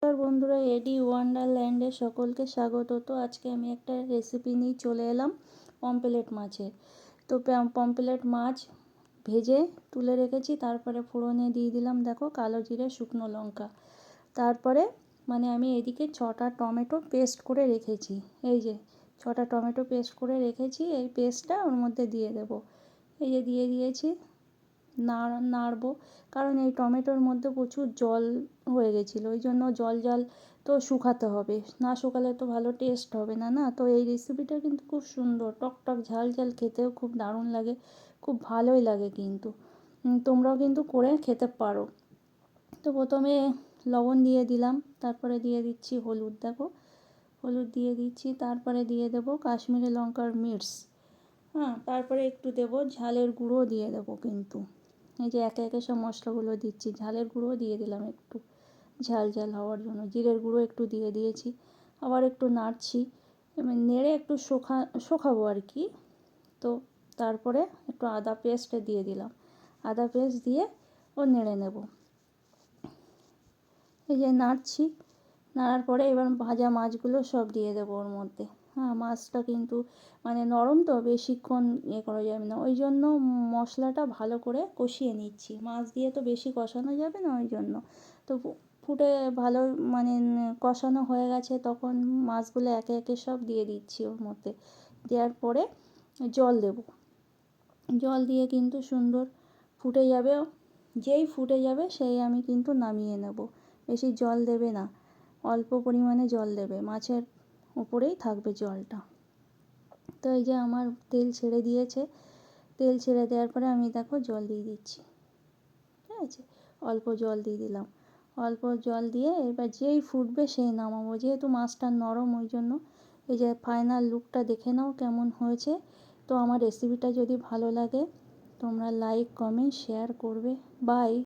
নমস্কার বন্ধুরা, এডি ওয়ান্ডারল্যান্ডে সকলকে স্বাগত। তো আজকে আমি একটা রেসিপি নিয়ে চলে এলাম পমফ্রেট মাছের। তো পমফ্রেট মাছ ভেজে তুলে রেখেছি, তারপরে ফোড়নে দিয়ে দিলাম দেখো কালো জিরে শুকনো লঙ্কা। তারপরে আমি এদিকে 6টা টমেটো পেস্ট করে রেখেছি। এই যে 6টা টমেটো পেস্ট করে রেখেছি, এই পেস্টটা ওর মধ্যে দিয়ে দেব। এই যে দিয়ে দিয়েছি, নাড়বো, কারণ এই টমেটোর মধ্যে প্রচুর জল হয়ে গেছিলো, ওই জন্য জল তো শুকাতে হবে, না শুকালে তো ভালো টেস্ট হবে না। তো এই রেসিপিটা কিন্তু খুব সুন্দর, টক ঝাল খেতেও খুব দারুণ লাগে, খুব ভালোই লাগে কিন্তু। তোমরাও কিন্তু করে খেতে পারো। তো প্রথমে লবণ দিয়ে দিলাম, তারপরে দিয়ে দিচ্ছি হলুদ, দেখো হলুদ দিয়ে দিচ্ছি, তারপরে দিয়ে দেবো কাশ্মীরি লঙ্কার মির্চ। তারপরে একটু দেবো ঝালের গুঁড়ো দিয়ে দেবো কিন্তু। এই যে একে একে সব মশলাগুলো দিচ্ছি, ঝালের গুঁড়ো দিয়ে দিলাম একটু ঝাল হওয়ার জন্য, জিরের গুঁড়ো একটু দিয়ে দিয়েছি, আবার একটু নাড়ছি, নেড়ে একটু শোকাবো আর কি। তো তারপরে একটু আদা পেস্ট দিয়ে দিলাম, আদা পেস্ট দিয়ে নেড়ে নেব। এই যে নাড়ছি, নাড়ার পরে এবার ভাজা মাছগুলো সব দিয়ে দেবো ওর মধ্যে। মাছটা কিন্তু নরম, তো বেশিক্ষণ করা যাবে না, ওই জন্য মশলাটা ভালো করে কষিয়ে নিচ্ছি। মাছ দিয়ে তো বেশি কষানো যাবে না, ওই জন্য। তো ফুটে ভালো কষানো হয়ে গেছে, তখন মাছগুলো একে একে সব দিয়ে দিচ্ছি ওর মধ্যে। দেওয়ার পরে জল দেব, জল দিয়ে কিন্তু সুন্দর ফুটে যাবে, যেই ফুটে যাবে সেই আমি কিন্তু নামিয়ে নেব। বেশি জল দেবে না, অল্প পরিমাণে জল দেবে, মাছের উপরেই থাকবে জলটা। তো এই যে আমার তেল ছেড়ে দিয়েছে, তেল ছেড়ে দেওয়ার পরে আমি দেখো জল দিয়ে দিচ্ছি, ঠিক আছে, অল্প জল দিয়ে দিলাম। অল্প জল দিয়ে এবার যেই ফুটবে সেই নামাবো, যেহেতু মাছটা নরম ওই জন্য। এই যে ফাইনাল লুকটা দেখে নাও কেমন হয়েছে। তো আমার রেসিপিটা যদি ভালো লাগে তোমরা লাইক কমেন্ট শেয়ার করবে। বাই।